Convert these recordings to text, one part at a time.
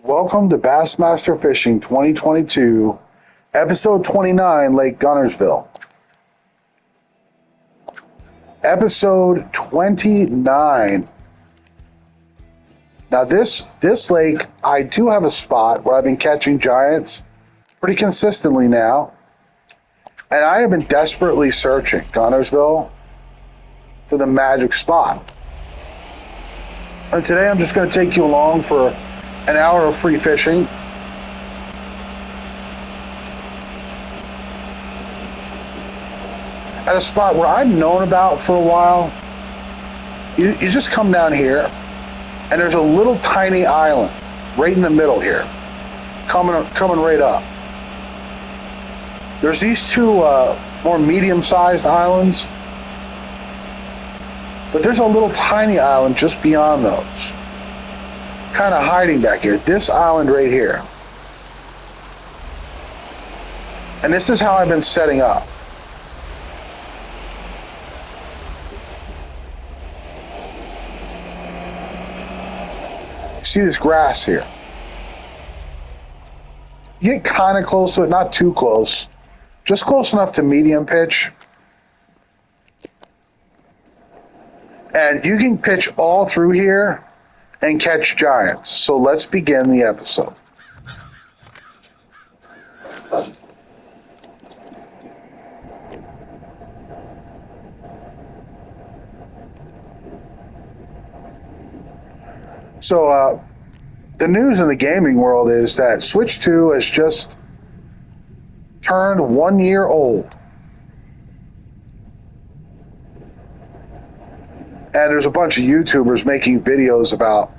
Welcome to Bassmaster Fishing 2022, episode 29, Lake Guntersville. Episode 29. Now this lake, I do have a spot where I've been catching giants pretty consistently now, and I have been desperately searching Guntersville for the magic spot. And today I'm just going to take you along for an hour of free fishing. At a spot where I've known about for a while. You just come down here, and there's a little tiny island right in the middle here, coming right up. There's these two more medium-sized islands, but there's a little tiny island just beyond those, kind of hiding back here. This island right here. And this is how I've been setting up. See this grass here? You get kind of close to it, not too close, just close enough to medium pitch. And you can pitch all through here and catch giants. So let's begin the episode. So the news in the gaming world is that Switch 2 has just turned 1 year old. And there's a bunch of YouTubers making videos about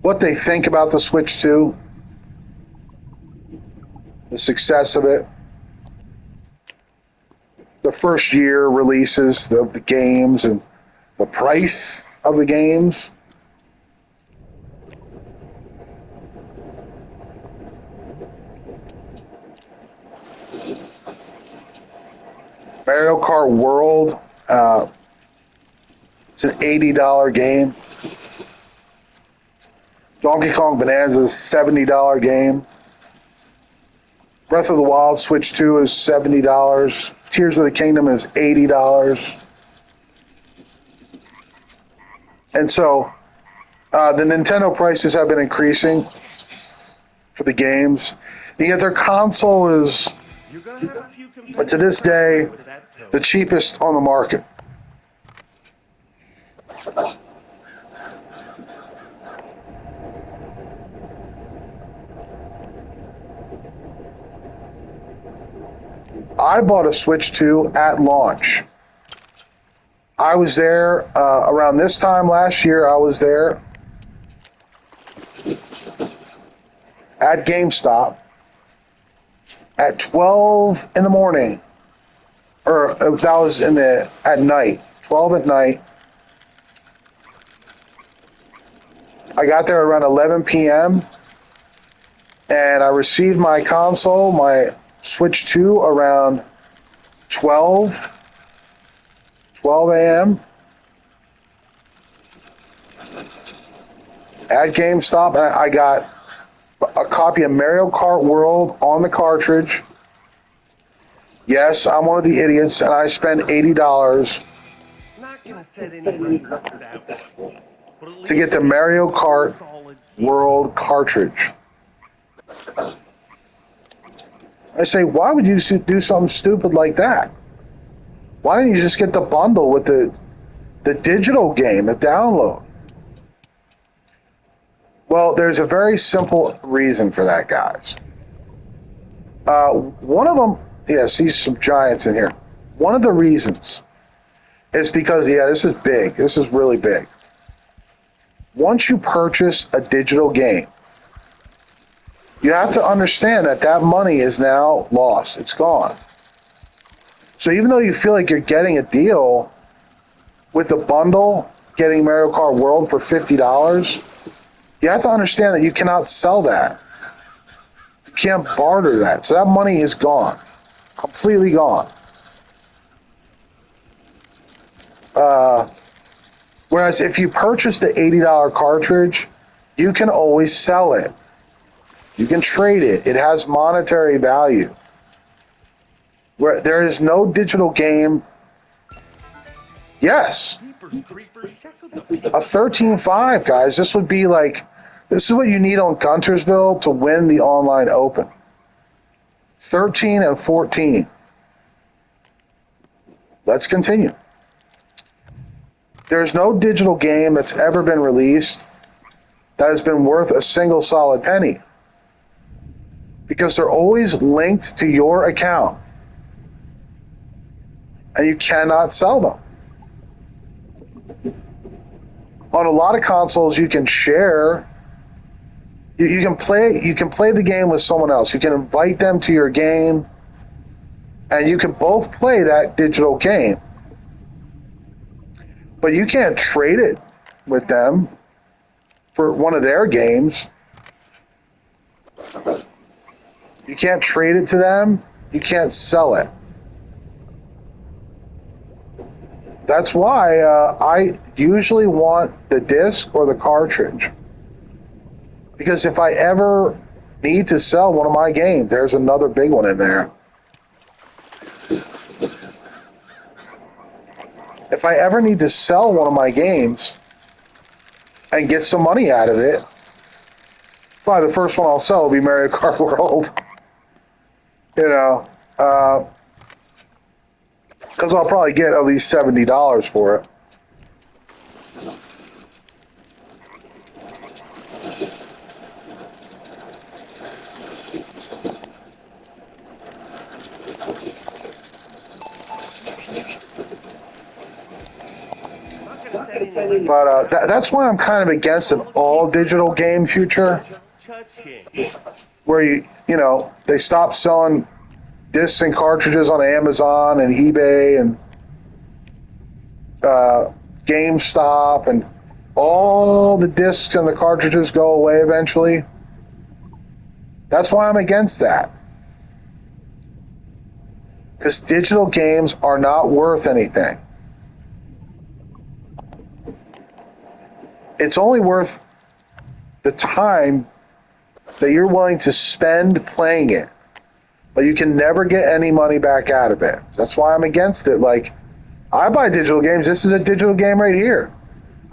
what they think about the Switch 2, the success of it, the first year releases of the games, and the price of the games. Mario Kart World, it's an $80 game. Donkey Kong Bonanza is a $70 game. Breath of the Wild Switch 2 is $70. Tears of the Kingdom is $80. And so the Nintendo prices have been increasing for the games. And yet their console is, to this day, the cheapest on the market. I bought a Switch 2 at launch. I was there around this time last year. I was there at GameStop at 12 in the morning, or that was at night, 12 at night. I got there around 11 p.m. and I received my console, my Switch 2, around 12 a.m. at GameStop, and I got a copy of Mario Kart World on the cartridge. Yes, I'm one of the idiots, and I spent $80 to get the Mario Kart World cartridge. I say, why would you do something stupid like that? Why didn't you just get the bundle with the digital game, the download? Well, there's a very simple reason for that, guys. One of them, see some giants in here. One of the reasons is because, this is big. This is really big. Once you purchase a digital game, you have to understand that money is now lost. It's gone. So even though you feel like you're getting a deal with the bundle, getting Mario Kart World for $50, you have to understand that you cannot sell that. You can't barter that. So that money is gone. Completely gone. Whereas if you purchase the $80 cartridge, you can always sell it. You can trade it. It has monetary value. Where there is no digital game. Yes. A 13.5, guys. This would be like, this is what you need on Guntersville to win the online open. 13 and 14. Let's continue. There's no digital game that's ever been released that has been worth a single solid penny, because they're always linked to your account and you cannot sell them. On a lot of consoles, you can share. You can play the game with someone else. You can invite them to your game, and you can both play that digital game. But you can't trade it with them for one of their games. You can't trade it to them. You can't sell it. That's why I usually want the disc or the cartridge. Because if I ever need to sell one of my games, there's another big one in there. If I ever need to sell one of my games and get some money out of it, probably the first one I'll sell will be Mario Kart World. You know, because I'll probably get at least $70 for it. But that's why I'm kind of against an all-digital game future, where you know they stop selling discs and cartridges on Amazon and eBay and GameStop, and all the discs and the cartridges go away eventually. That's why I'm against that. Because digital games are not worth anything. It's only worth the time that you're willing to spend playing it, but you can never get any money back out of it. That's why I'm against it. Like, I buy digital games. This is a digital game right here.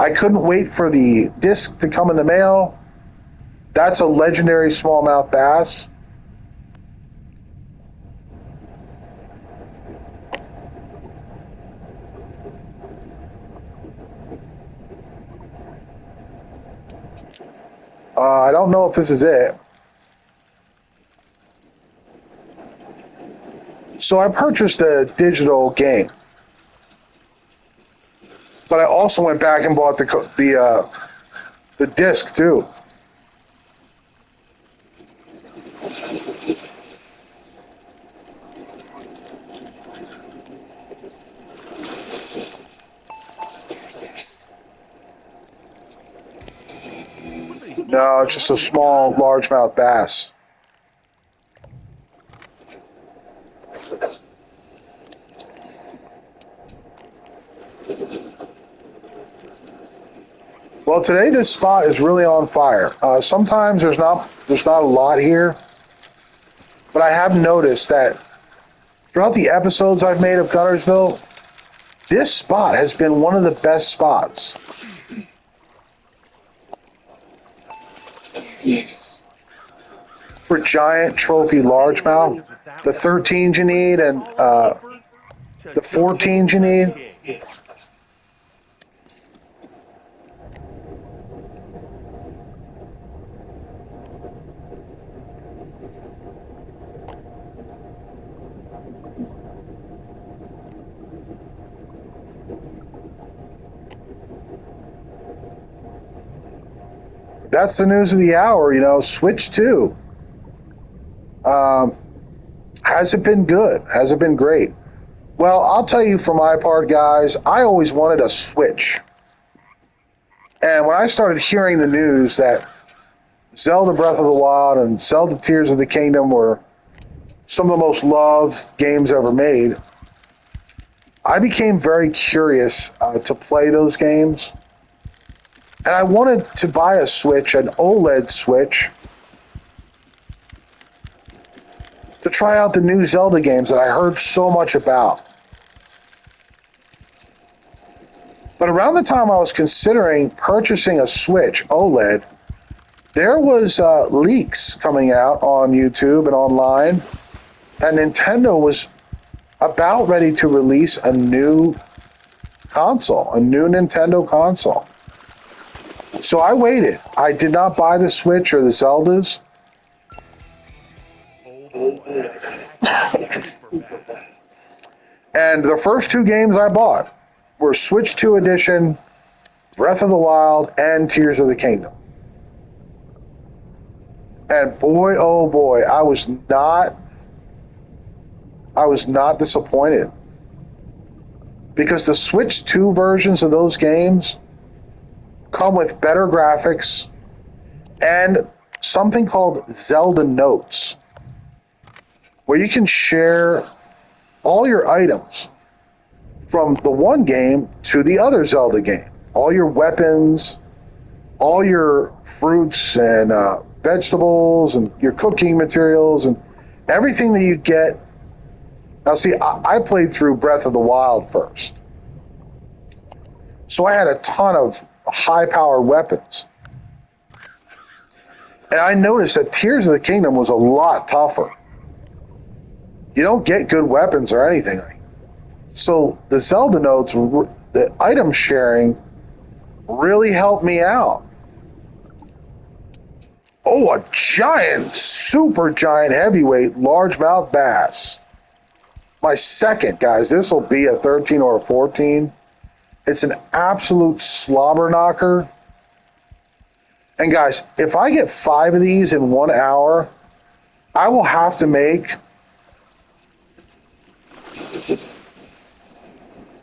I couldn't wait for the disc to come in the mail. That's a legendary smallmouth bass. I don't know if this is it. So I purchased a digital game, but I also went back and bought the disc too. No, it's just a small largemouth bass. Well, today this spot is really on fire. Sometimes there's not a lot here, but I have noticed that throughout the episodes I've made of Guntersville, this spot has been one of the best spots. For giant trophy largemouth, the 13s you need and the 14s you need. That's the news of the hour, you know. Switch 2. Has it been good? Has it been great? Well, I'll tell you for my part, guys, I always wanted a Switch. And when I started hearing the news that Zelda Breath of the Wild and Zelda Tears of the Kingdom were some of the most loved games ever made, I became very curious to play those games. And I wanted to buy a Switch, an OLED Switch, to try out the new Zelda games that I heard so much about. But around the time I was considering purchasing a Switch OLED, there was leaks coming out on YouTube and online, and Nintendo was about ready to release a new console, a new Nintendo console. So I waited. I did not buy the Switch or the Zeldas. And the first two games I bought were Switch 2 Edition, Breath of the Wild, and Tears of the Kingdom. And boy, oh boy, I was not disappointed. Because the Switch 2 versions of those games come with better graphics and something called Zelda Notes, where you can share all your items from the one game to the other Zelda game. All your weapons, all your fruits and vegetables and your cooking materials and everything that you get. Now, see, I played through Breath of the Wild first. So I had a ton of high-powered weapons. And I noticed that Tears of the Kingdom was a lot tougher. You don't get good weapons or anything. So the Zelda notes, the item sharing, really helped me out. Oh, a giant, super giant heavyweight largemouth bass. My second, guys. This will be a 13 or a 14. It's an absolute slobber knocker. And guys, if I get 5 of these in 1 hour, I will have to make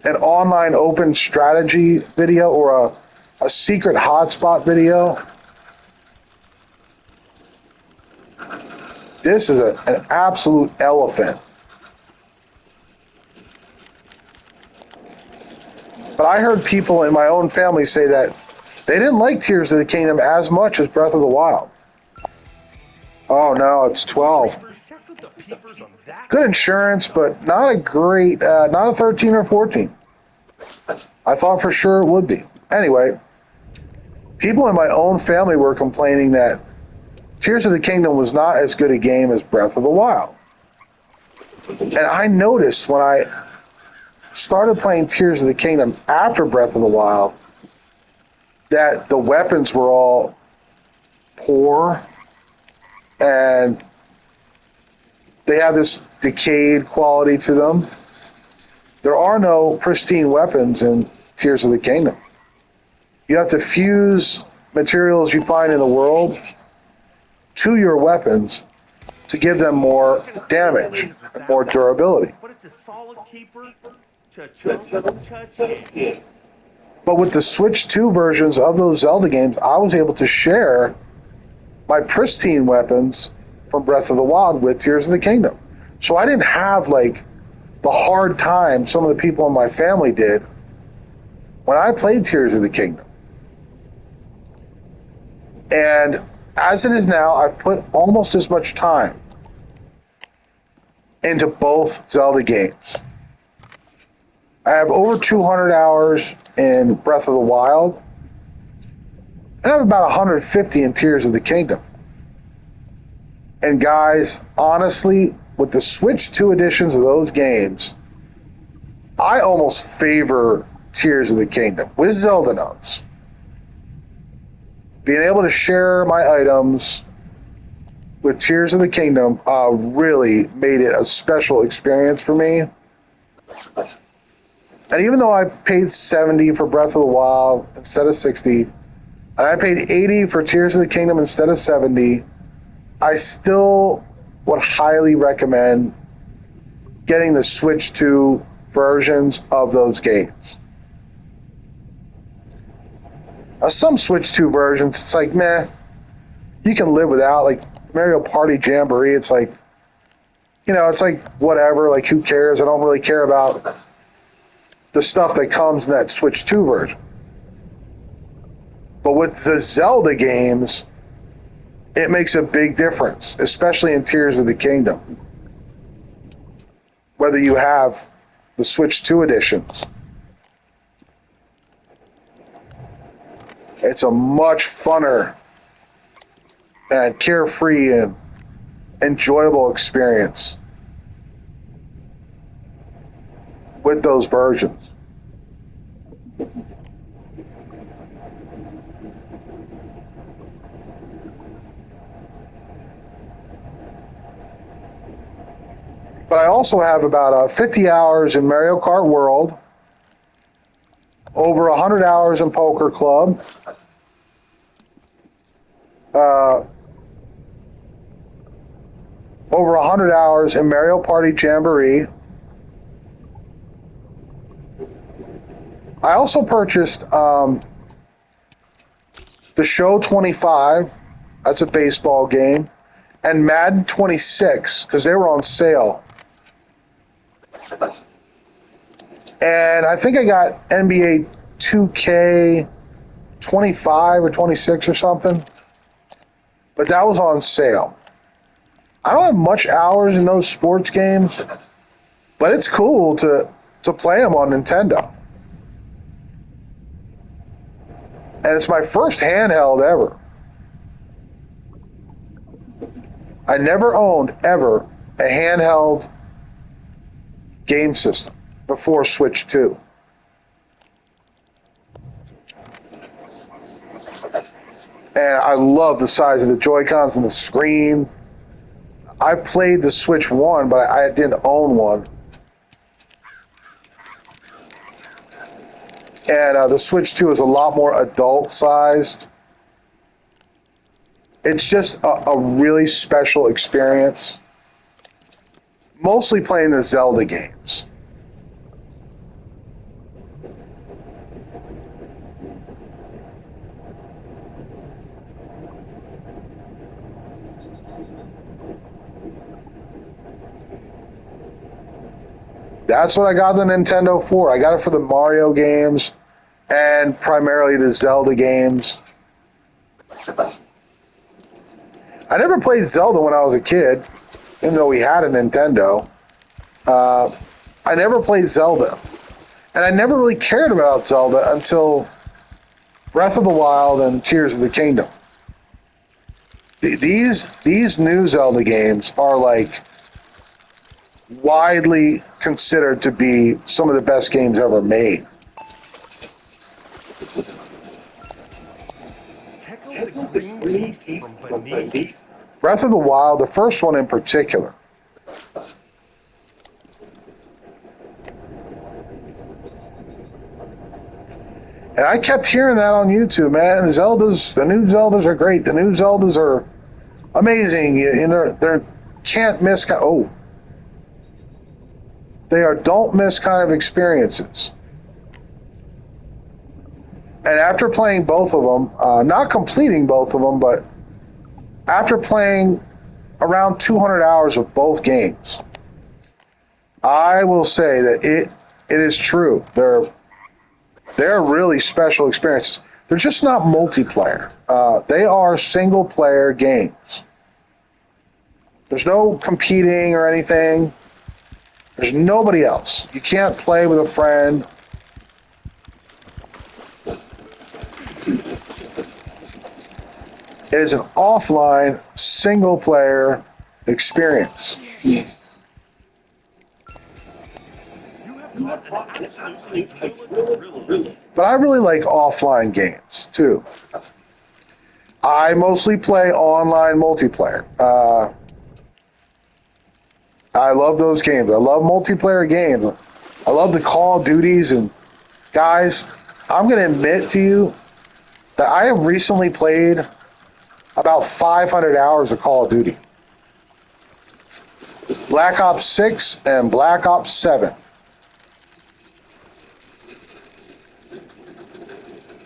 an online open strategy video or a secret hotspot video. This is an absolute elephant. But I heard people in my own family say that they didn't like Tears of the Kingdom as much as Breath of the Wild. Oh no, it's 12. Good insurance, but not a great, not a 13 or 14. I thought for sure it would be. Anyway, people in my own family were complaining that Tears of the Kingdom was not as good a game as Breath of the Wild. And I noticed when I started playing Tears of the Kingdom after Breath of the Wild that the weapons were all poor and they have this decayed quality to them. There are no pristine weapons in Tears of the Kingdom. You have to fuse materials you find in the world to your weapons to give them more damage and more durability. But it's a solid keeper. But with the Switch 2 versions of those Zelda games, I was able to share my pristine weapons from Breath of the Wild with Tears of the Kingdom. So I didn't have like the hard time some of the people in my family did when I played Tears of the Kingdom. And as it is now, I've put almost as much time into both Zelda games. I have over 200 hours in Breath of the Wild, and I have about 150 in Tears of the Kingdom. And guys, honestly, with the Switch 2 editions of those games, I almost favor Tears of the Kingdom with Zelda notes. Being able to share my items with Tears of the Kingdom really made it a special experience for me. And even though I paid 70 for Breath of the Wild instead of 60, and I paid 80 for Tears of the Kingdom instead of 70, I still would highly recommend getting the Switch 2 versions of those games. Some Switch 2 versions, it's like, meh, you can live without, like Mario Party Jamboree, it's like, you know, it's like whatever, like who cares? I don't really care about the stuff that comes in that Switch 2 version. But with the Zelda games, it makes a big difference, especially in Tears of the Kingdom. Whether you have the Switch 2 editions, it's a much funner and carefree and enjoyable experience with those versions. But I also have about 50 hours in Mario Kart World, over 100 hours in Poker Club, uh, over 100 hours in Mario Party Jamboree. I also purchased the Show 25, that's a baseball game, and Madden 26, because they were on sale. And I think I got NBA 2K 25 or 26 or something, but that was on sale. I don't have much hours in those sports games, but it's cool to play them on Nintendo. And it's my first handheld ever. I never owned ever a handheld game system before Switch 2. And I love the size of the Joy-Cons and the screen. I played the Switch 1, but I didn't own one. And the Switch 2 is a lot more adult-sized. It's just a really special experience. Mostly playing the Zelda games. That's what I got the Nintendo for. I got it for the Mario games and primarily the Zelda games. I never played Zelda when I was a kid, even though we had a Nintendo. I never played Zelda. And I never really cared about Zelda until Breath of the Wild and Tears of the Kingdom. These new Zelda games are like widely considered to be some of the best games ever made. Check out the green beast from beneath. Breath of the Wild, the first one in particular. And I kept hearing that on YouTube, man. The new Zeldas are great. The new Zeldas are amazing. They're can't miss. They are don't miss kind of experiences. And after playing both of them, not completing both of them, but after playing around 200 hours of both games, I will say that it is true. They're really special experiences. They're just not multiplayer. They are single player games. There's no competing or anything. There's nobody else. You can't play with a friend. It is an offline, single-player experience. You have caught an absolutely gorilla. But I really like offline games, too. I mostly play online multiplayer. I love those games. I love multiplayer games. I love the Call of Duties. And guys, I'm going to admit to you that I have recently played about 500 hours of Call of Duty. Black Ops 6 and Black Ops 7.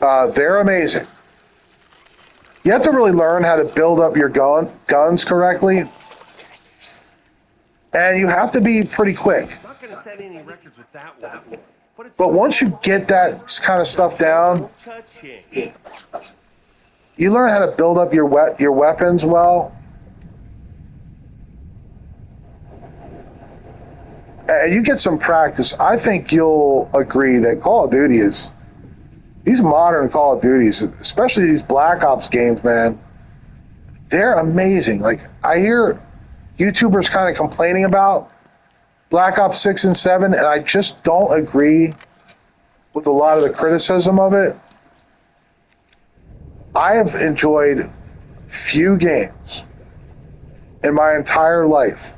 They're amazing. You have to really learn how to build up your guns correctly. And you have to be pretty quick. I'm not going to set any records with that one. But once you get that kind of stuff down, Don't touch him. You learn how to build up your weapons well, and you get some practice. I think you'll agree that Call of Duty is these modern Call of Duties, especially these Black Ops games, man. They're amazing. Like I hear YouTubers kind of complaining about Black Ops 6 and 7, and I just don't agree with a lot of the criticism of it. I have enjoyed few games in my entire life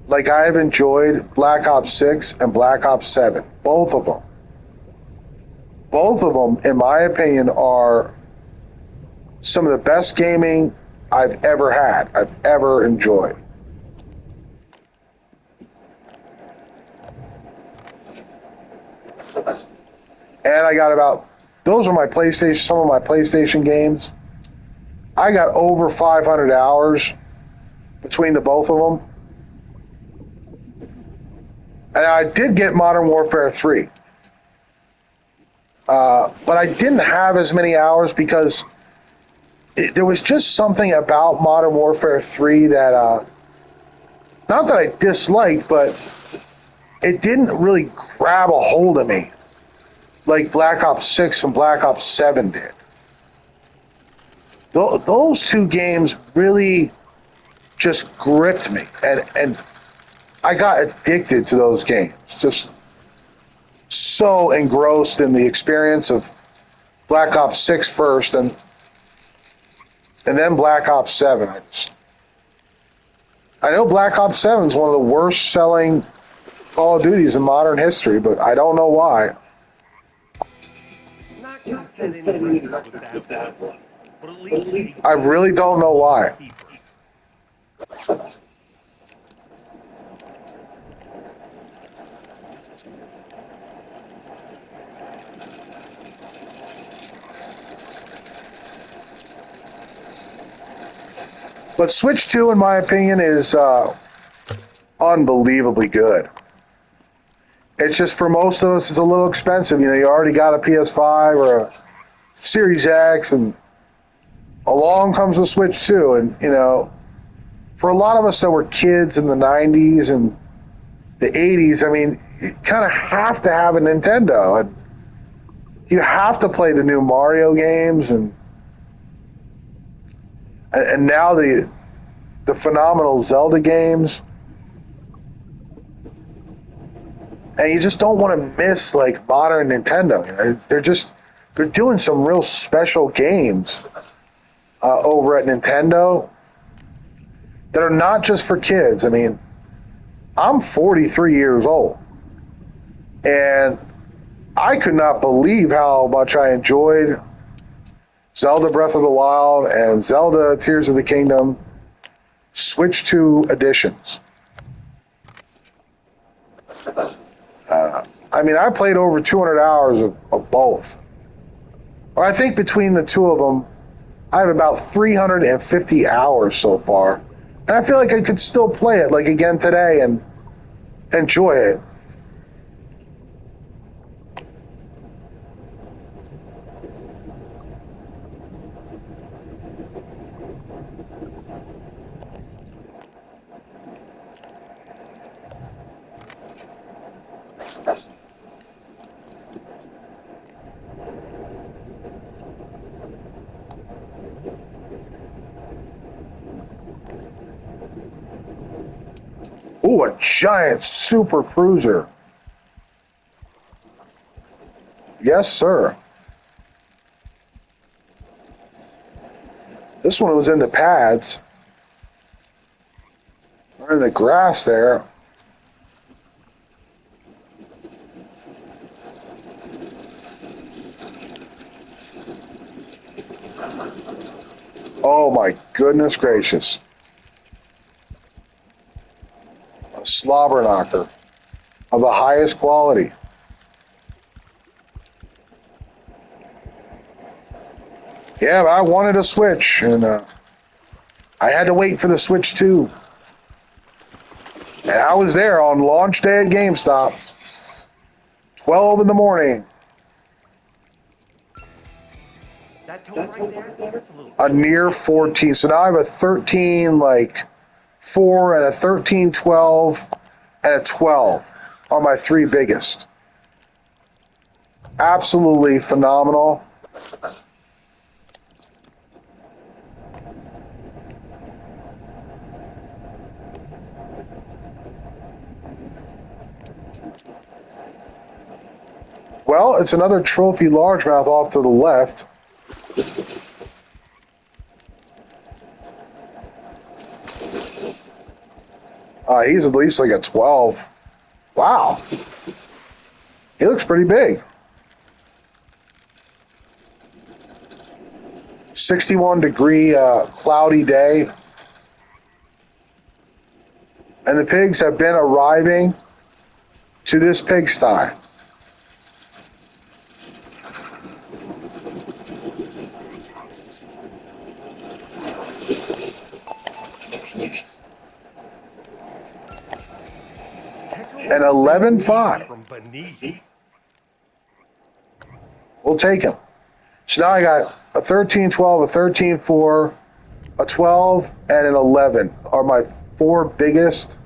like I have enjoyed Black Ops 6 and Black Ops 7. Both of them. Both of them, in my opinion, are some of the best gaming I've ever had, I've ever enjoyed. And I got about, those are my PlayStation, some of my PlayStation games. I got over 500 hours between the both of them. And I did get Modern Warfare 3. But I didn't have as many hours because there was just something about Modern Warfare 3 that, not that I disliked, but it didn't really grab a hold of me like Black Ops 6 and Black Ops 7 did. Those two games really just gripped me, and I got addicted to those games. Just so engrossed in the experience of Black Ops 6 first, and then Black Ops 7. I know Black Ops 7 is one of the worst selling Call of Duties in modern history, but I don't know why. Not gonna set any records with that one, but at least it's a I good, really don't know solid why. keeper. But Switch 2, in my opinion, is unbelievably good. It's just for most of us, it's a little expensive. You know, you already got a PS5 or a Series X, and along comes the Switch 2. And, you know, for a lot of us that were kids in the 90s and the 80s, I mean, you kind of have to have a Nintendo. And you have to play the new Mario games, and now the phenomenal Zelda games. And you just don't want to miss like modern Nintendo. You know, they're doing some real special games over at Nintendo that are not just for kids. I mean, I'm 43 years old, and I could not believe how much I enjoyed Zelda Breath of the Wild and Zelda Tears of the Kingdom Switch 2 editions. I mean, I played over 200 hours of both. Or I think between the two of them, I have about 350 hours so far. And I feel like I could still play it like again today and enjoy it. Ooh, a giant super cruiser. Yes, sir. This one was in the pads. Or in the grass there. Oh my goodness gracious. A slobber knocker of the highest quality. Yeah, but I wanted a Switch, and I had to wait for the Switch 2. And I was there on launch day at GameStop, 12 in the morning. That tone right there, that's a little a too near big. 14. So now I have a 13, like 4, and a 13, 12, and a 12 are my three biggest. Absolutely phenomenal. Well, it's another trophy largemouth off to the left. He's at least like a 12. Wow. He looks pretty big. 61-degree cloudy day. And the pigs have been arriving to this pigsty. Check out An that 11.5. from beneath. We'll take him. So now I got a 13, 12, a 13, 4, a 12, and an 11 are my four biggest.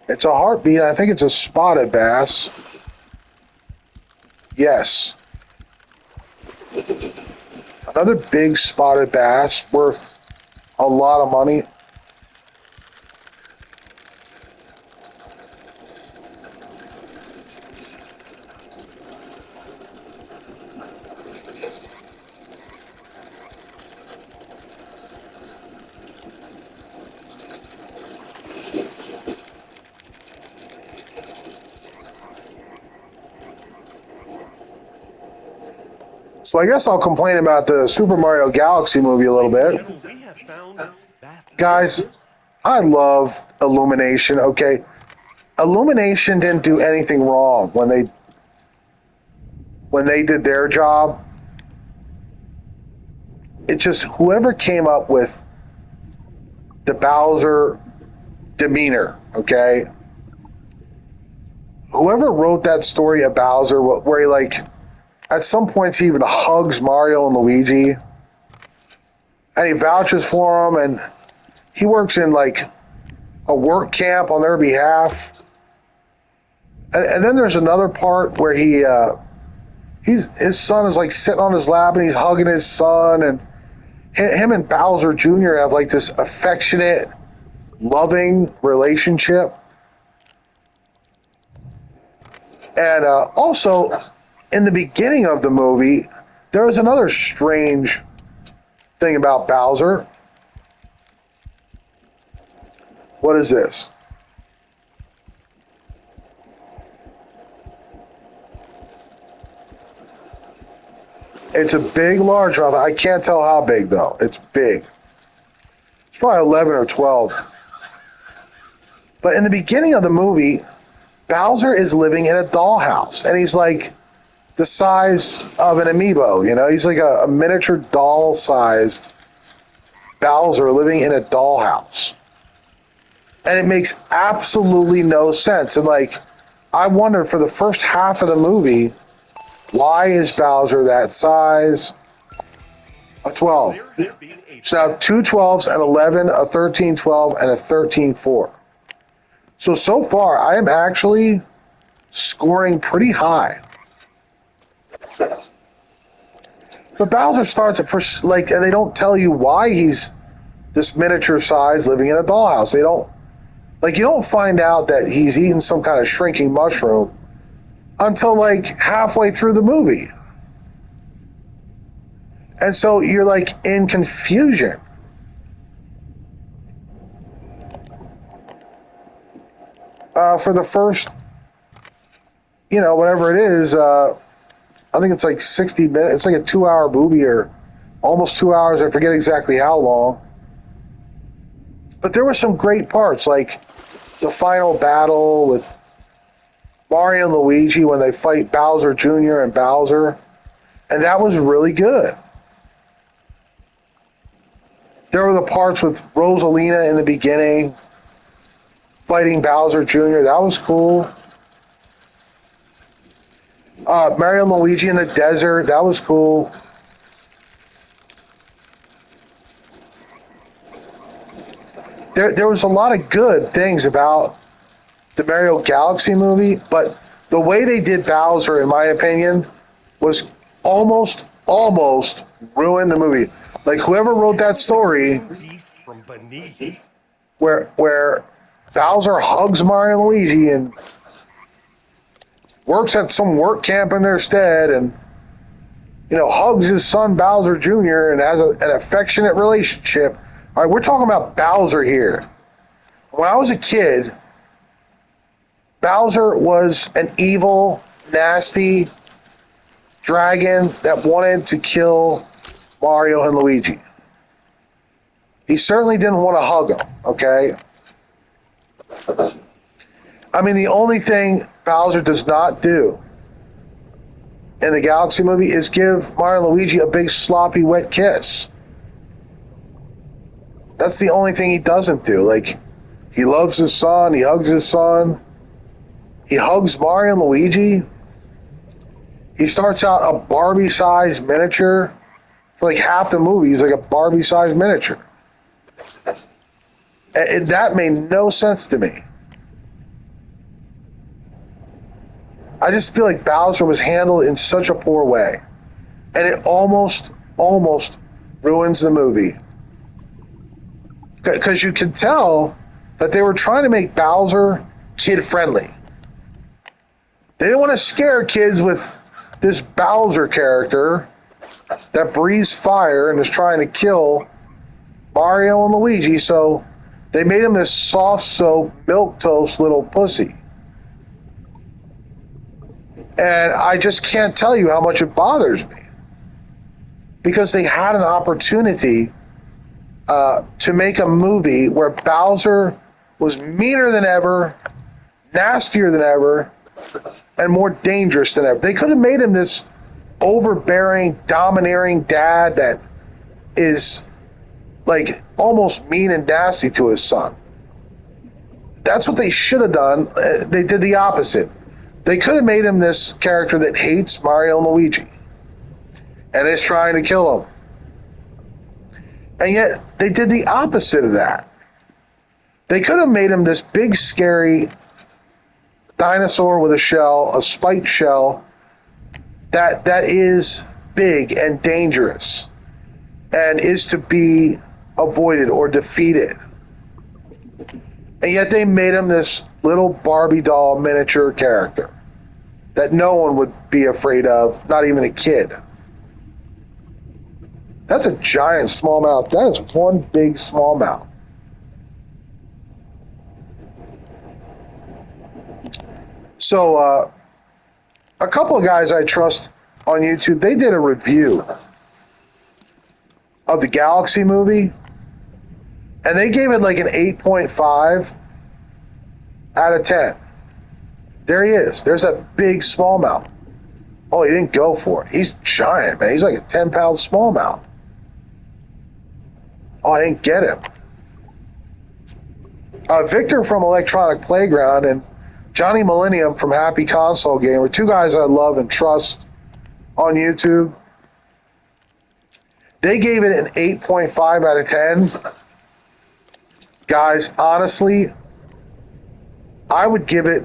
It's a heartbeat. I think it's a spotted bass. Yes. Another big spotted bass worth a lot of money. So I guess I'll complain about the Super Mario Galaxy movie a little bit. Gentlemen, we have found Bassmaster. Guys, I love Illumination, okay? Illumination didn't do anything wrong when they did their job. It's just whoever came up with the Bowser demeanor, okay? Whoever wrote that story of Bowser, where he like, at some points he even hugs Mario and Luigi, and he vouches for them, and he works in like a work camp on their behalf. And then there's another part where his son is like sitting on his lap and he's hugging his son, and him and Bowser Jr. have like this affectionate, loving relationship. And also, in the beginning of the movie, there was another strange thing about Bowser. What is this? It's a big largemouth. I can't tell how big, though. It's big. It's probably 11 or 12. But in the beginning of the movie, Bowser is living in a dollhouse, and he's like the size of an amiibo, you know? He's like a miniature doll-sized Bowser living in a dollhouse. And it makes absolutely no sense. And like, I wondered for the first half of the movie, why is Bowser that size? A 12. So now two 12s, an 11, a 13, 12, and a 13, 4. So far, I am actually scoring pretty high. But Bowser starts at first, like, and they don't tell you why he's this miniature size living in a dollhouse. They don't, like, you don't find out that he's eating some kind of shrinking mushroom until like halfway through the movie. And so you're like in confusion. For the first, whatever it is, I think it's like 60 minutes. It's like a 2-hour movie or almost 2 hours. I forget exactly how long. But there were some great parts, like the final battle with Mario and Luigi when they fight Bowser Jr. and Bowser, and that was really good. There were the parts with Rosalina in the beginning fighting Bowser Jr. That was cool. Mario and Luigi in the desert. That was cool. There was a lot of good things about the Mario Galaxy movie, but the way they did Bowser, in my opinion, was almost ruined the movie. Like whoever wrote that story, Beast from beneath. where Bowser hugs Mario and Luigi and works at some work camp in their stead, and hugs his son Bowser Jr. and has an affectionate relationship. All right, we're talking about Bowser here. When I was a kid, Bowser was an evil, nasty dragon that wanted to kill Mario and Luigi. He certainly didn't want to hug them, okay? I mean, the only thing Bowser does not do in the Galaxy movie is give Mario and Luigi a big sloppy wet kiss. That's the only thing he doesn't do. Like, he loves his son, he hugs his son, he hugs Mario and Luigi. He starts out a Barbie-sized miniature. For like half the movie, he's like a Barbie-sized miniature. And that made no sense to me. I just feel like Bowser was handled in such a poor way. And it almost ruins the movie. Because you can tell that they were trying to make Bowser kid-friendly. They didn't want to scare kids with this Bowser character that breathes fire and is trying to kill Mario and Luigi, so they made him this soft soap, milquetoast little pussy. And I just can't tell you how much it bothers me. Because they had an opportunity to make a movie where Bowser was meaner than ever, nastier than ever, and more dangerous than ever. They could have made him this overbearing, domineering dad that is like almost mean and nasty to his son. That's what they should have done. They did the opposite. They could have made him this character that hates Mario and Luigi and is trying to kill him. And yet they did the opposite of that. They could have made him this big, scary dinosaur with a shell, a spiked shell, that is big and dangerous and is to be avoided or defeated. And yet they made him this little Barbie doll miniature character that no one would be afraid of, not even a kid. That's a giant smallmouth. That is one big smallmouth. So, a couple of guys I trust on YouTube, they did a review of the Galaxy movie, and they gave it like an 8.5 out of 10. There he is. There's a big smallmouth. Oh, he didn't go for it. He's giant, man. He's like a 10-pound smallmouth. Oh, I didn't get him. Victor from Electronic Playground and Johnny Millennium from Happy Console Gamer, two guys I love and trust on YouTube. They gave it an 8.5 out of 10. Guys, honestly, I would give it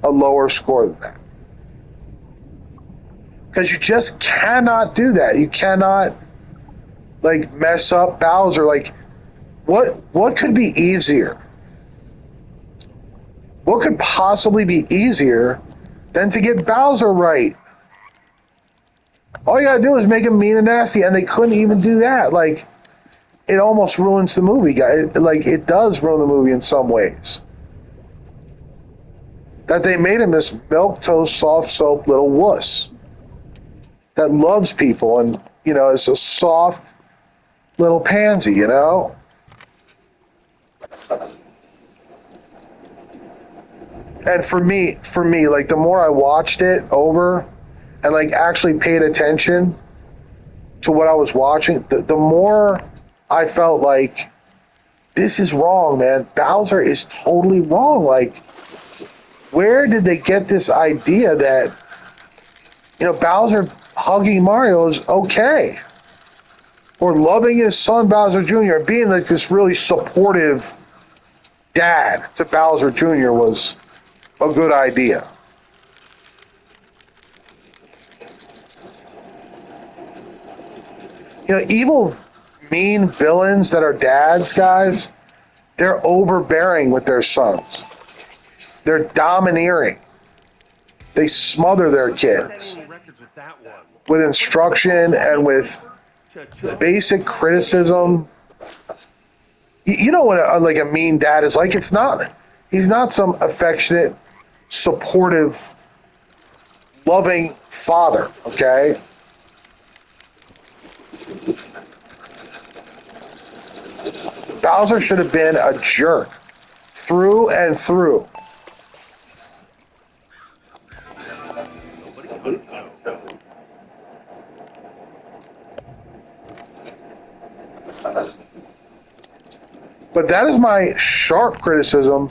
a lower score than that. Because you just cannot do that. You cannot, like, mess up Bowser. Like, what could be easier? What could possibly be easier than to get Bowser right? All you gotta do is make him mean and nasty, and they couldn't even do that. Like, it almost ruins the movie, guys. Like, it does ruin the movie in some ways. That they made him this milquetoast, soft soap little wuss that loves people and, is a soft little pansy, And for me, like the more I watched it over and like actually paid attention to what I was watching, the more I felt like this is wrong, man. Bowser is totally wrong. Like, where did they get this idea that, Bowser hugging Mario is okay? Or loving his son Bowser Jr., being like this really supportive dad to Bowser Jr. was a good idea. Evil, mean villains that are dads, guys, they're overbearing with their sons. They're domineering. They smother their kids Setting records with that one. with instruction and with basic criticism. You know what like a mean dad is like? He's not some affectionate, supportive, loving father, okay? Bowser should have been a jerk through and through. Somebody cut a toe. But that is my sharp criticism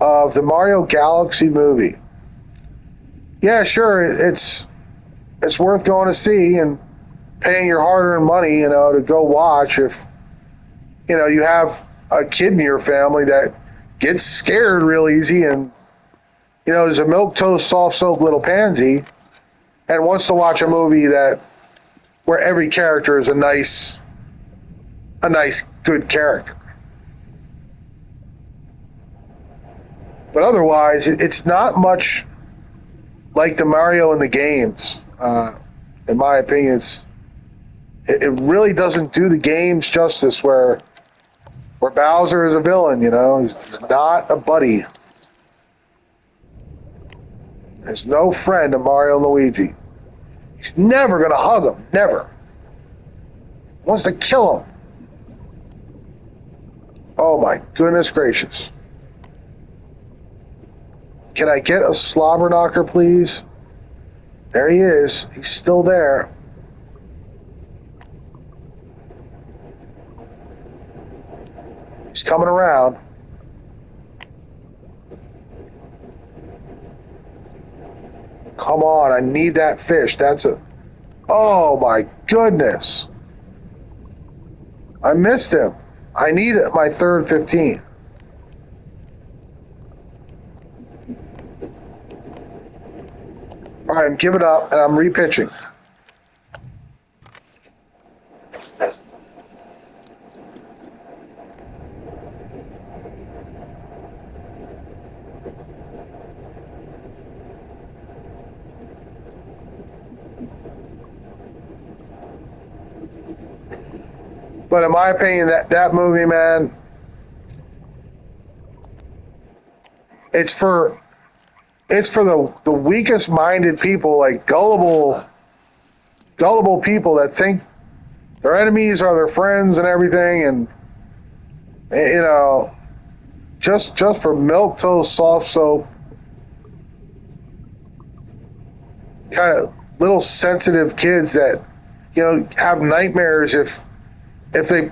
of the Mario Galaxy movie. Yeah, sure, it's worth going to see and paying your hard-earned money, to go watch if you have a kid in your family that gets scared real easy and is a milk toast soft soap little pansy and wants to watch a movie where every character is a nice good character. But otherwise, it's not much like the Mario in the games. In my opinion, it really doesn't do the games justice where Bowser is a villain. He's not a buddy. There's no friend of Mario and Luigi. He's never gonna hug him. Never. Wants to kill him. Oh my goodness gracious. Can I get a slobber knocker, please? There he is. He's still there. He's coming around. Come on, I need that fish. Oh my goodness. I missed him. I need my third 15. All right, I'm giving up and I'm repitching. But in my opinion, that movie, man, it's for the weakest minded people, like gullible people that think their enemies are their friends and everything, and just for milk toast soft soap kind of little sensitive kids that have nightmares if they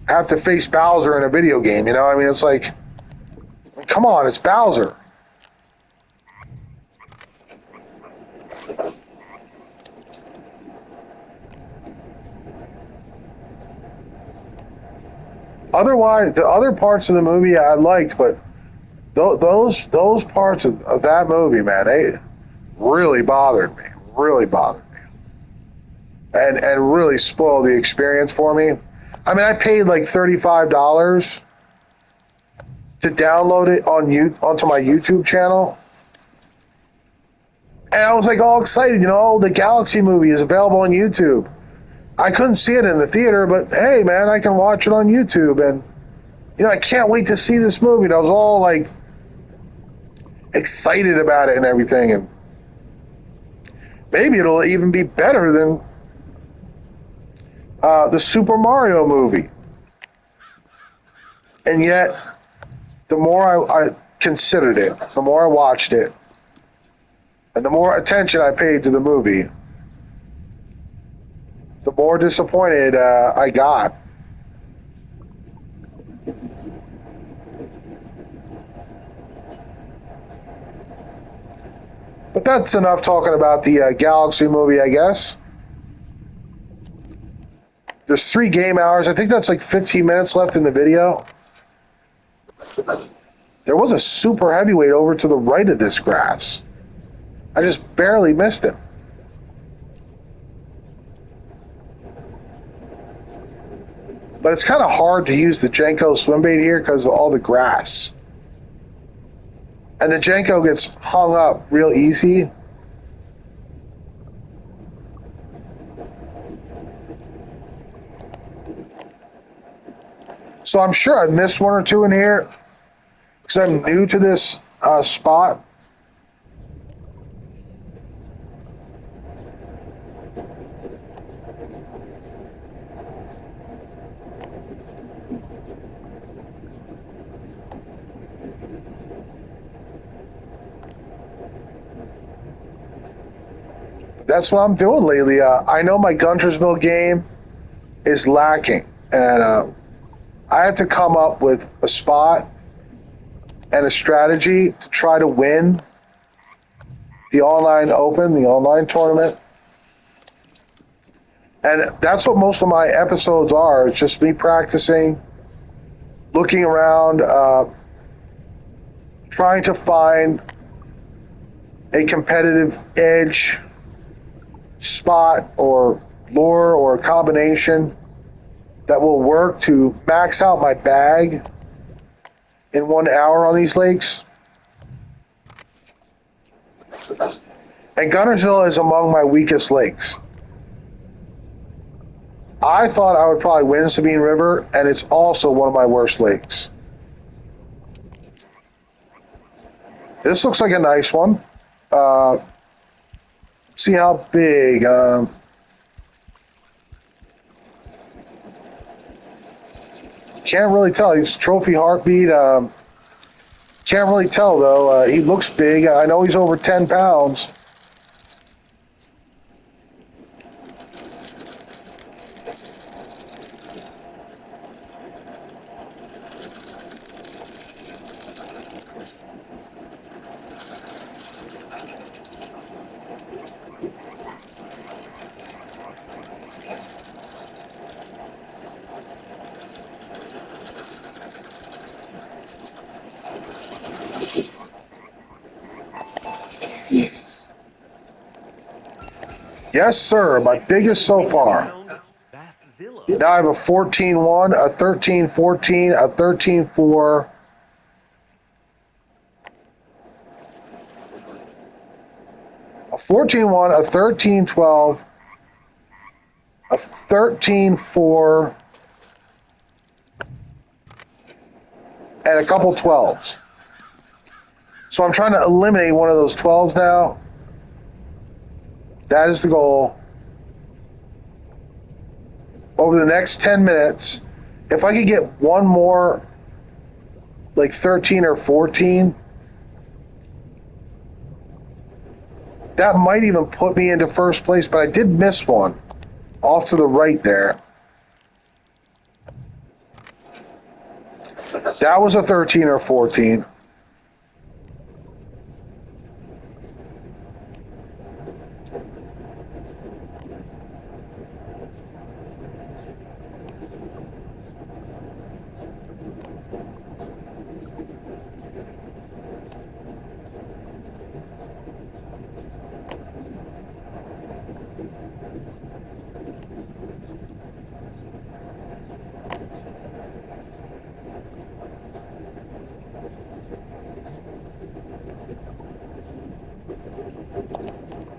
have to face Bowser in a video game. I mean, it's like, come on, it's Bowser. Otherwise, the other parts of the movie I liked, but those parts of that movie, man, they really bothered me. Really bothered me. And really spoiled the experience for me. I mean, I paid like $35 to download it onto my YouTube channel. And I was like all excited, the Galaxy movie is available on YouTube. I couldn't see it in the theater, but hey, man, I can watch it on YouTube. And, I can't wait to see this movie. And I was all like excited about it and everything. And maybe it'll even be better than the Super Mario movie. And yet, the more I considered it, the more I watched it, and the more attention I paid to the movie, the more disappointed I got. But that's enough talking about the Galaxy movie, I guess. There's 3 game hours. I think that's like 15 minutes left in the video. There was a super heavyweight over to the right of this grass. I just barely missed him. But it's kind of hard to use the Jenko swim bait here because of all the grass. And the Jenko gets hung up real easy. So I'm sure I've missed 1 or 2 in here because I'm new to this spot. That's what I'm doing lately. I know my Guntersville game is lacking, and I had to come up with a spot and a strategy to try to win the online open, the online tournament. And that's what most of my episodes are. It's just me practicing, looking around, trying to find a competitive edge spot or lure or combination that will work to max out my bag in 1 hour on these lakes. And Guntersville is among my weakest lakes. I thought I would probably win Sabine River, and it's also one of my worst lakes. This looks like a nice one. See how big. Can't really tell. He's trophy heartbeat. Can't really tell though. He looks big. I know he's over 10 pounds. Yes, sir. My biggest so far. Now I have a 14-1, a 13-14, a 13-4. A 14-1, a 13-12, a 13-4, and a couple 12s. So I'm trying to eliminate one of those 12s now. That is the goal. Over the next 10 minutes, if I could get one more, like 13 or 14, that might even put me into first place, but I did miss one off to the right there. That was a 13 or 14.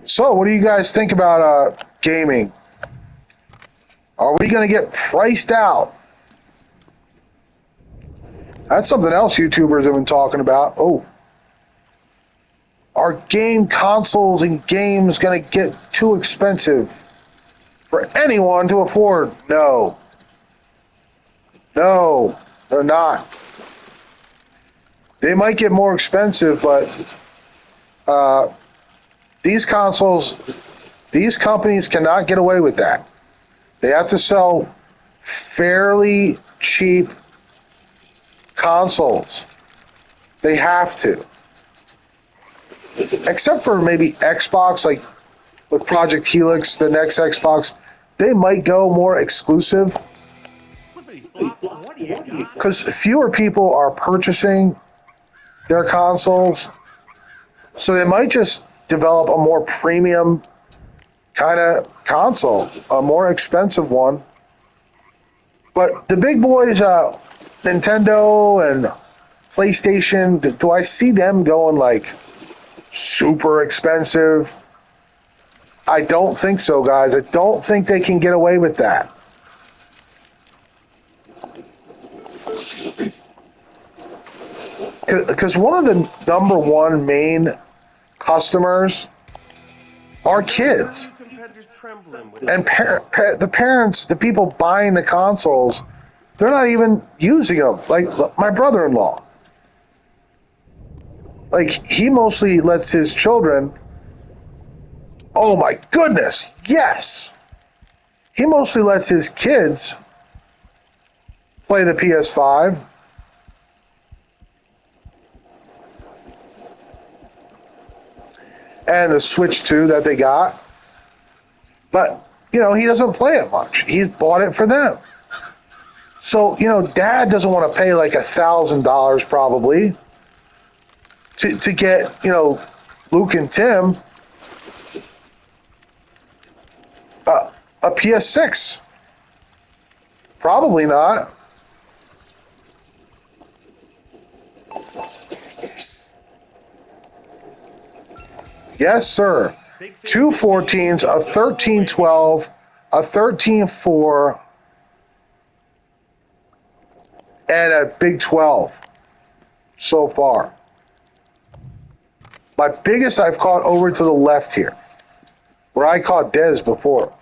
So, what do you guys think about gaming? Are we going to get priced out? That's something else YouTubers have been talking about. Oh, are game consoles and games going to get too expensive for anyone to afford? No. No, they're not. They might get more expensive, but these consoles, these companies cannot get away with that. They have to sell fairly cheap consoles. They have to. Except for maybe Xbox, like with Project Helix, the next Xbox, they might go more exclusive Flippity flop, what do you got? because fewer people are purchasing their consoles. So they might just develop a more premium kind of console, a more expensive one. But the big boys, Nintendo and PlayStation, do I see them going like super expensive? I don't think so, guys. I don't think they can get away with that. Because one of the number one main customers are kids. Competitors trembling with And the parents, the people buying the consoles, they're not even using them. Like my brother-in-law. Like he mostly lets his children. Oh my goodness, yes. He mostly lets his kids play the PS5. And the Switch 2 that they got. But, you know, he doesn't play it much. He's bought it for them. So, you know, dad doesn't want to pay like $1,000 probably to get, you know, Luke and Tim a PS6. Probably not. Yes, sir. Two 14s, a 1312, a 13.4, and a Big 12 so far. My biggest I've caught over to the left here, where I caught Dez before.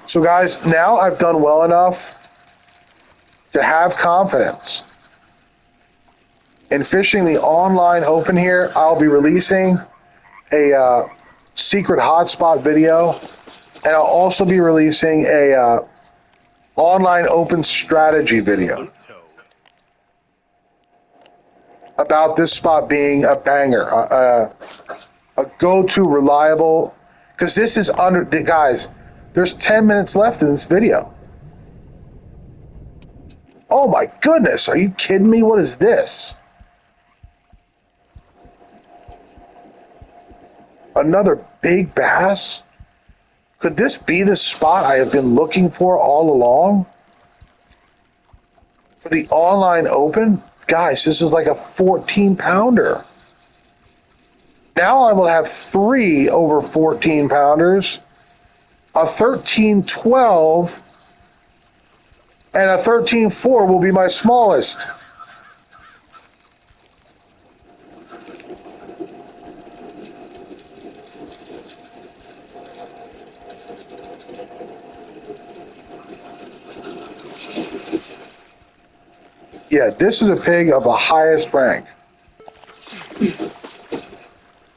So guys, now I've done well enough to have confidence in fishing the online open here. I'll be releasing a secret hotspot video, and I'll also be releasing a online open strategy video about this spot being a banger, a go-to reliable, because this is under, guys, there's 10 minutes left in this video. Oh my goodness, are you kidding me? What is this? Another big bass? Could this be the spot I have been looking for all along? For the online open? Guys, this is like a 14-pounder. Now I will have 3 over 14-pounders, a 13-12, and a 13.4 will be my smallest. Yeah, this is a pig of the highest rank.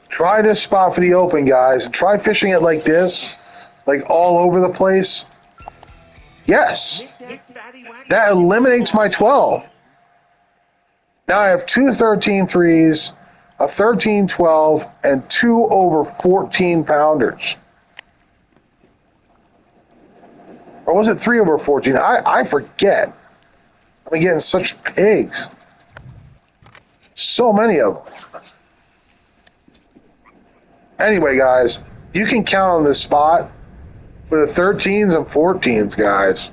Try this spot for the open, guys. Try fishing it like this, like all over the place. Yes, that eliminates my 12. Now I have 2 13.3s, a 13.12, and 2 over 14-pounders. Or was it 3 over 14? I forget. I'm getting such pigs. So many of them. Anyway, guys, you can count on this spot for the 13s and 14s, guys.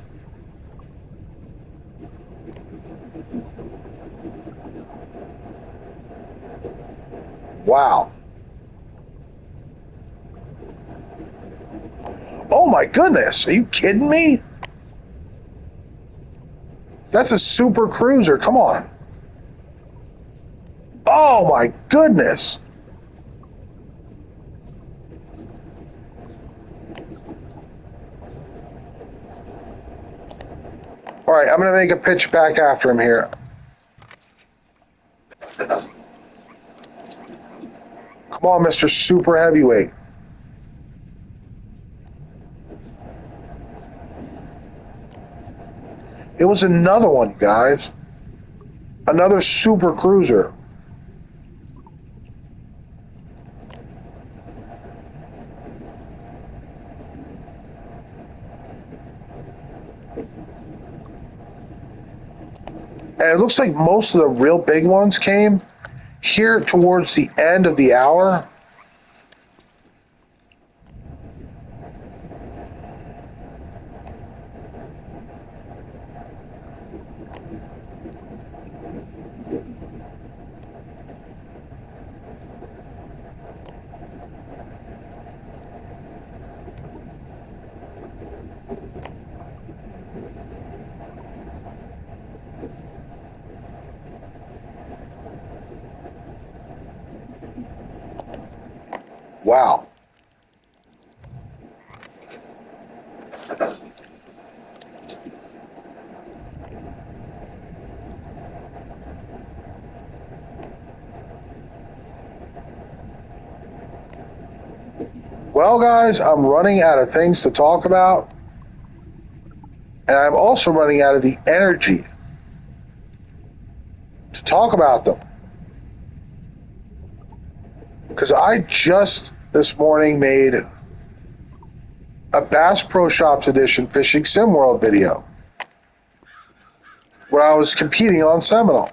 Wow. Oh my goodness, are you kidding me? That's a super cruiser, come on. Oh my goodness. All right, I'm going to make a pitch back after him here. Come on, Mr. Super Heavyweight. It was another one, guys. Another super cruiser. And it looks like most of the real big ones came here towards the end of the hour. Wow. Well, guys, I'm running out of things to talk about. And I'm also running out of the energy to talk about them. Because I just this morning made a Bass Pro Shops Edition Fishing Sim World video where I was competing on Seminole.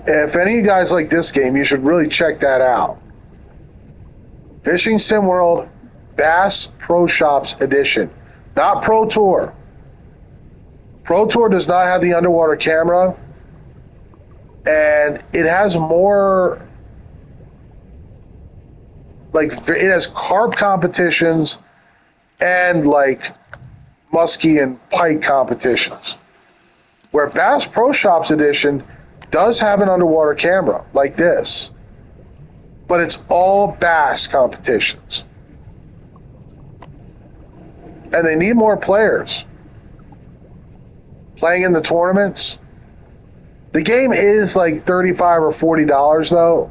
And if any of you guys like this game, you should really check that out. Fishing Sim World Bass Pro Shops Edition, not Pro Tour. Pro Tour does not have the underwater camera, and it has more, like, it has carp competitions and like muskie and pike competitions. Where Bass Pro Shops Edition does have an underwater camera like this, but it's all bass competitions. And they need more players playing in the tournaments. The game is like $35 or $40 though.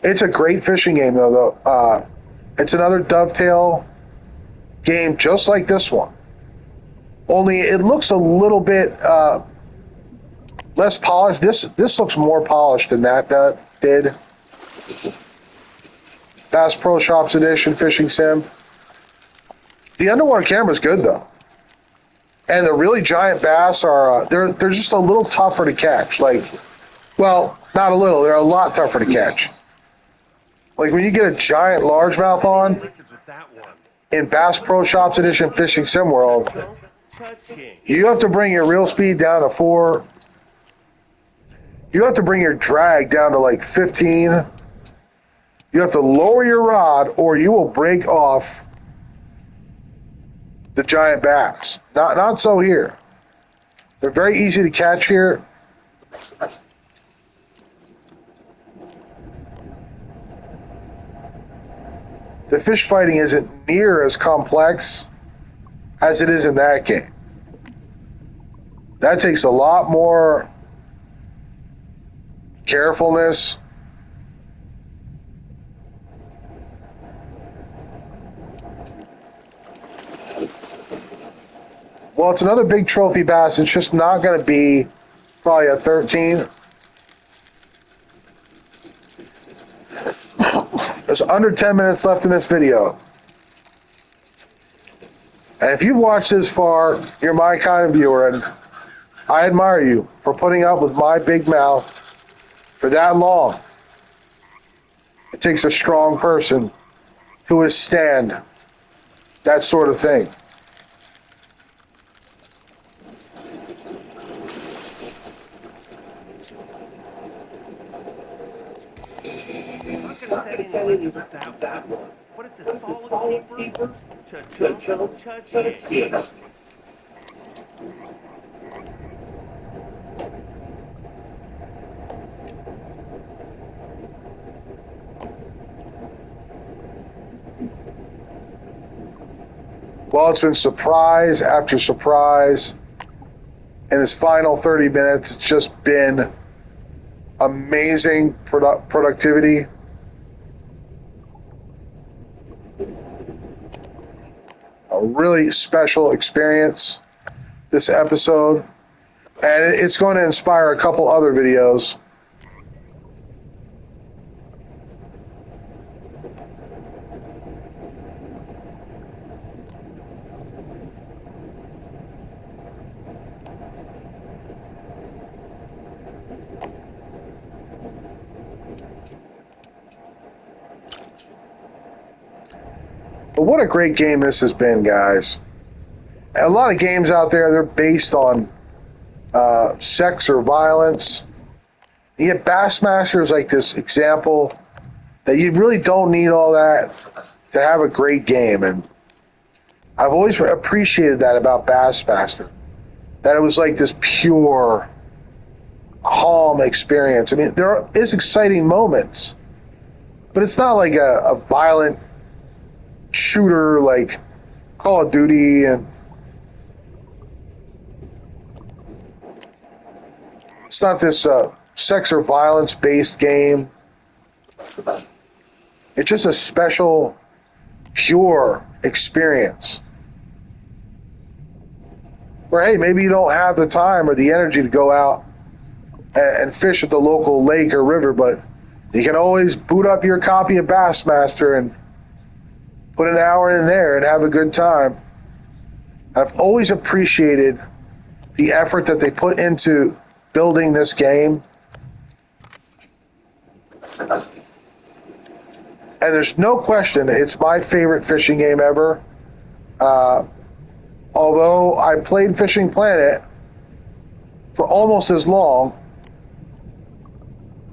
It's a great fishing game though. It's another dovetail game just like this one. Only it looks a little bit less polished. This looks more polished than that did. Bass Pro Shops Edition Fishing Sim. The underwater camera is good though, and the really giant bass are they're just a little tougher to catch. Like, well, not a little. They're a lot tougher to catch. Like when you get a giant largemouth on Records with that one. in Bass Pro Shops Edition Fishing Sim World, Cha-ching. you have to bring your reel speed down to 4. You have to bring your drag down to like 15. You have to lower your rod or you will break off the giant bass. Not so here. They're very easy to catch here. The fish fighting isn't near as complex as it is in that game. That takes a lot more carefulness. Well, it's another big trophy bass. It's just not going to be probably a 13. There's under 10 minutes left in this video. And if you've watched this far, you're my kind of viewer, and I admire you for putting up with my big mouth for that long. It takes a strong person to withstand that sort of thing. I'm not gonna set any records with that one. But it's a solid keeper. Cha-ching. Cha-ching. Well, it's been surprise after surprise. In this final 30 minutes, it's just been amazing productivity. A really special experience this episode. And it's going to inspire a couple other videos. But what a great game this has been, guys. A lot of games out there, they're based on sex or violence. And yet Bassmaster is like this example that you really don't need all that to have a great game. And I've always appreciated that about Bassmaster, that it was like this pure, calm experience. I mean, there is exciting moments, but it's not like a violent shooter like Call of Duty. And it's not this sex or violence based game. It's just a special, pure experience where, hey, maybe you don't have the time or the energy to go out and fish at the local lake or river, but you can always boot up your copy of Bassmaster and put an hour in there and have a good time. I've always appreciated the effort that they put into building this game. And there's no question it's my favorite fishing game ever. Although I played Fishing Planet for almost as long,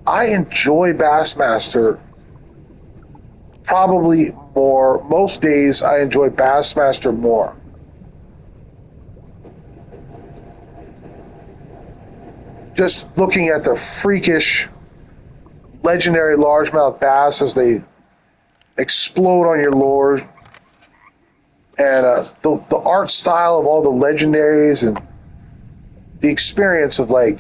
I enjoy Bassmaster probably more. Most days I enjoy Bassmaster more. Just looking at the freakish, legendary largemouth bass as they explode on your lures, and the art style of all the legendaries, and the experience of like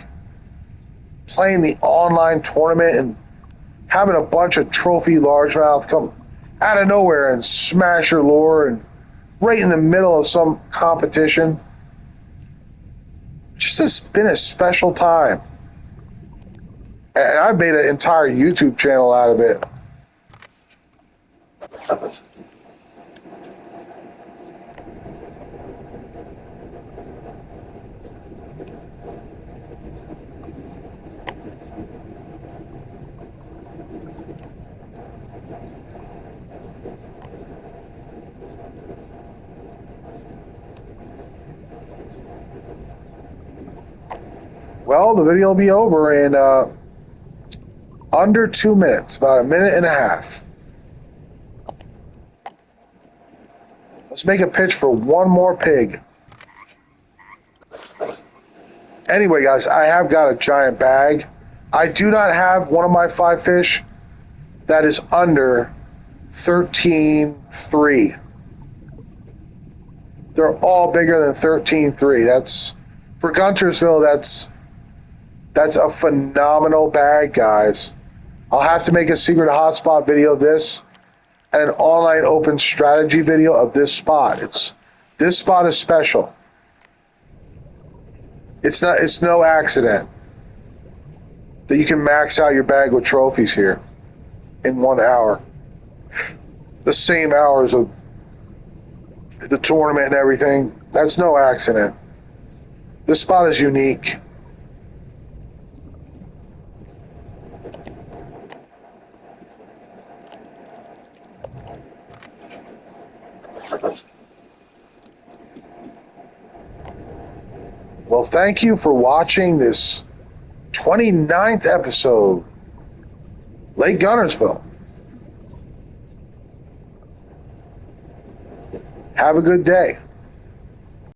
playing the online tournament and having a bunch of trophy largemouth come out of nowhere and smash your lure and right in the middle of some competition. Just has been a special time. And I've made an entire YouTube channel out of it. Well, the video will be over in under 2 minutes, about a minute and a half. Let's make a pitch for one more pig. Anyway, guys, I have got a giant bag. I do not have one of my 5 fish that is under 13.3. They're all bigger than 13.3. That's for Guntersville. That's a phenomenal bag, guys. I'll have to make a secret hotspot video of this and an online open strategy video of this spot. This spot is special. It's no accident that you can max out your bag with trophies here in 1 hour. The same hours of the tournament and everything. That's no accident. This spot is unique. Well, thank you for watching this 29th episode, Lake Guntersville. Have a good day.